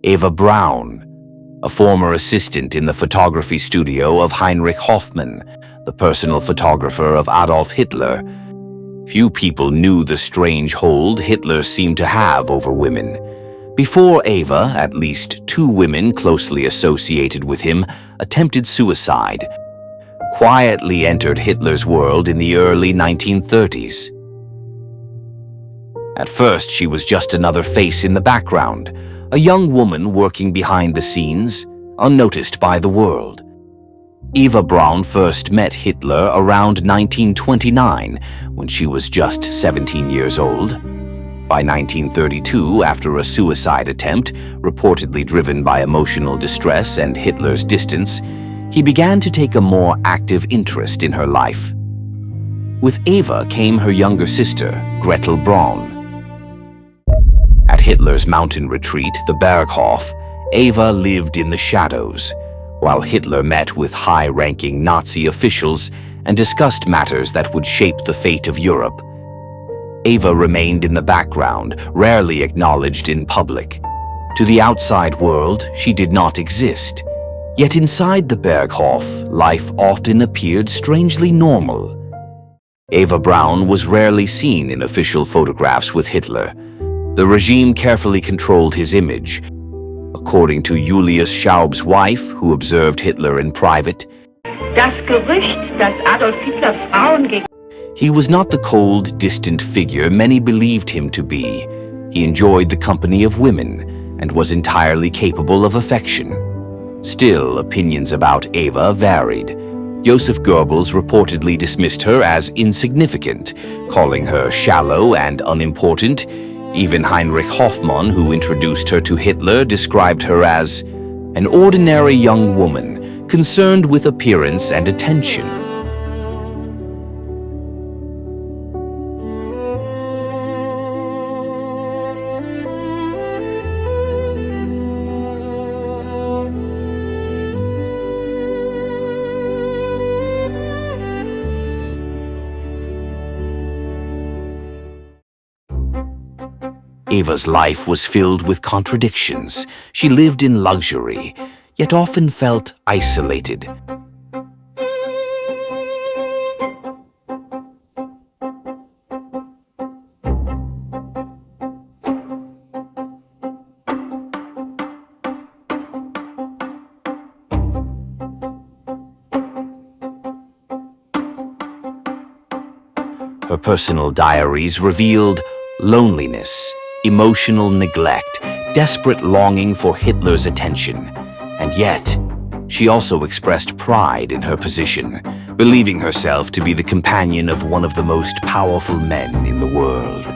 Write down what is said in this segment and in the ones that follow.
Eva Braun, a former assistant in the photography studio of Heinrich Hoffmann, the personal photographer of Adolf Hitler. Few people knew the strange hold Hitler seemed to have over women. Before Eva, at least 2 women closely associated with him attempted suicide, quietly entered Hitler's world in the early 1930s. At first, she was just another face in the background, a young woman working behind the scenes, unnoticed by the world. Eva Braun first met Hitler around 1929, when she was just 17 years old. By 1932, after a suicide attempt, reportedly driven by emotional distress and Hitler's distance, he began to take a more active interest in her life. With Eva came her younger sister, Gretel Braun. At Hitler's mountain retreat, the Berghof, Eva lived in the shadows, while Hitler met with high-ranking Nazi officials and discussed matters that would shape the fate of Europe. Eva remained in the background, rarely acknowledged in public. To the outside world, she did not exist. Yet inside the Berghof, life often appeared strangely normal. Eva Braun was rarely seen in official photographs with Hitler. The regime carefully controlled his image. According to Julius Schaub's wife, who observed Hitler in private, Das Gerücht, dass Adolf Hitler Frauen he was not the cold, distant figure many believed him to be. He enjoyed the company of women and was entirely capable of affection. Still, opinions about Eva varied. Joseph Goebbels reportedly dismissed her as insignificant, calling her shallow and unimportant. Even Heinrich Hoffmann, who introduced her to Hitler, described her as an ordinary young woman concerned with appearance and attention. Eva's life was filled with contradictions. She lived in luxury, yet often felt isolated. Her personal diaries revealed loneliness, emotional neglect, desperate longing for Hitler's attention. And yet, she also expressed pride in her position, believing herself to be the companion of one of the most powerful men in the world.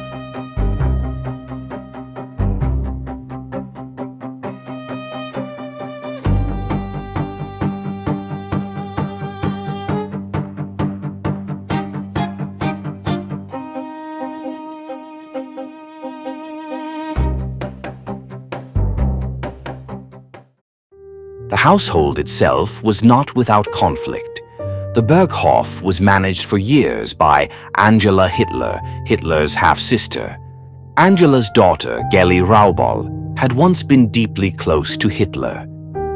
The household itself was not without conflict. The Berghof was managed for years by Angela Hitler, Hitler's half-sister. Angela's daughter, Geli Raubal, had once been deeply close to Hitler.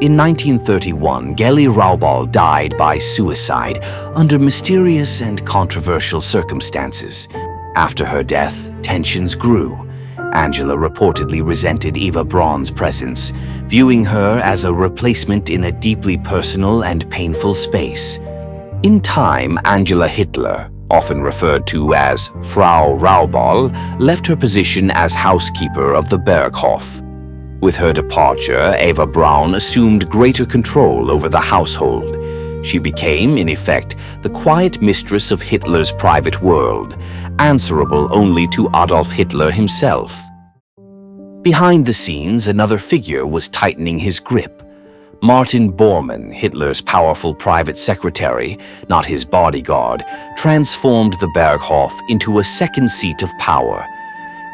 In 1931, Geli Raubal died by suicide under mysterious and controversial circumstances. After her death, tensions grew. Angela reportedly resented Eva Braun's presence, viewing her as a replacement in a deeply personal and painful space. In time, Angela Hitler, often referred to as Frau Raubal, left her position as housekeeper of the Berghof. With her departure, Eva Braun assumed greater control over the household. She became, in effect, the quiet mistress of Hitler's private world, answerable only to Adolf Hitler himself. Behind the scenes, another figure was tightening his grip. Martin Bormann, Hitler's powerful private secretary, not his bodyguard, transformed the Berghof into a second seat of power.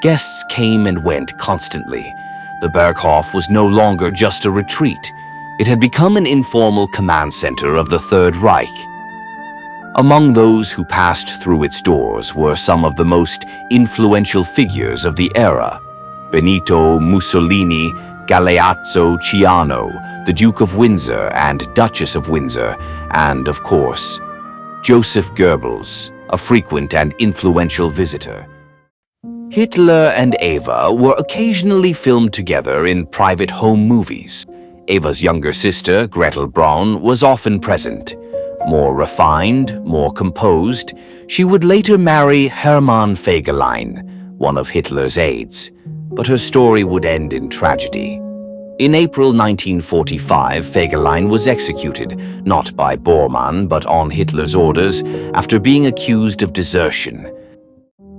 Guests came and went constantly. The Berghof was no longer just a retreat. It had become an informal command center of the Third Reich. Among those who passed through its doors were some of the most influential figures of the era: Benito Mussolini, Galeazzo Ciano, the Duke of Windsor and Duchess of Windsor, and, of course, Joseph Goebbels, a frequent and influential visitor. Hitler and Eva were occasionally filmed together in private home movies. Eva's younger sister, Gretel Braun, was often present. More refined, more composed, she would later marry Hermann Fegelein, one of Hitler's aides, but her story would end in tragedy. In April 1945, Fegelein was executed, not by Bormann but on Hitler's orders, after being accused of desertion.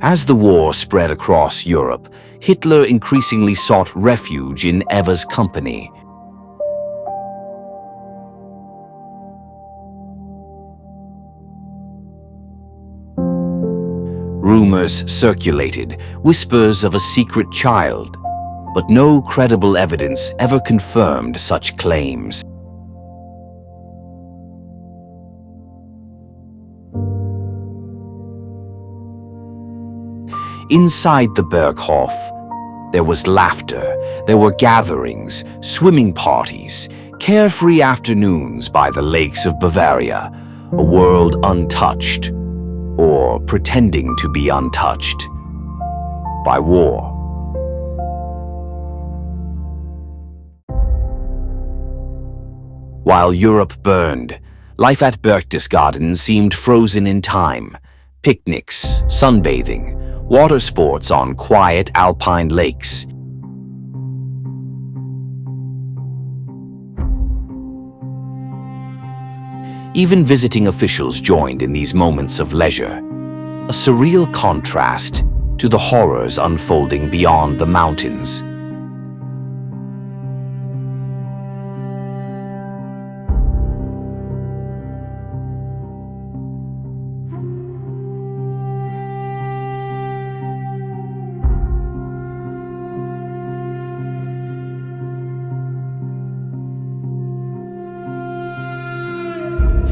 As the war spread across Europe, Hitler increasingly sought refuge in Eva's company. Rumors circulated, whispers of a secret child, but no credible evidence ever confirmed such claims. Inside the Berghof, there was laughter, there were gatherings, swimming parties, carefree afternoons by the lakes of Bavaria, a world untouched, or pretending to be untouched, by war. While Europe burned, life at Berchtesgaden seemed frozen in time. Picnics, sunbathing, water sports on quiet alpine lakes. Even visiting officials joined in these moments of leisure, a surreal contrast to the horrors unfolding beyond the mountains.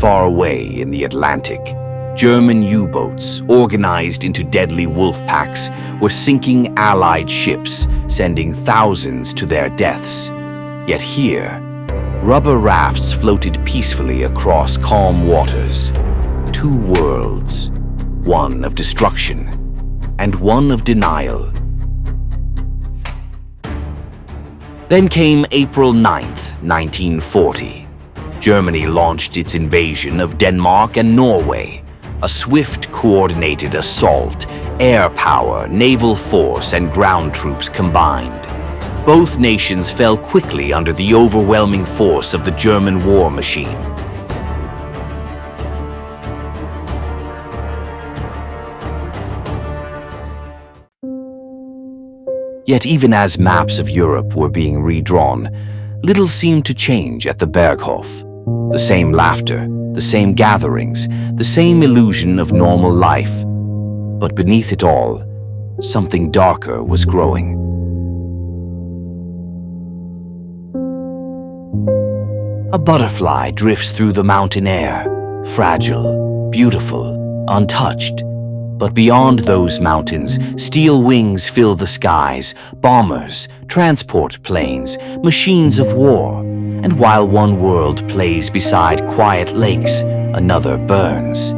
Far away in the Atlantic, German U-boats, organized into deadly wolf packs, were sinking Allied ships, sending thousands to their deaths. Yet here, rubber rafts floated peacefully across calm waters. Two worlds, one of destruction and one of denial. Then came April 9th, 1940. Germany launched its invasion of Denmark and Norway. A swift, coordinated assault, air power, naval force, and ground troops combined. Both nations fell quickly under the overwhelming force of the German war machine. Yet even as maps of Europe were being redrawn, little seemed to change at the Berghof. The same laughter, the same gatherings, the same illusion of normal life. But beneath it all, something darker was growing. A butterfly drifts through the mountain air, fragile, beautiful, untouched. But beyond those mountains, steel wings fill the skies, bombers, transport planes, machines of war. And while one world plays beside quiet lakes, another burns.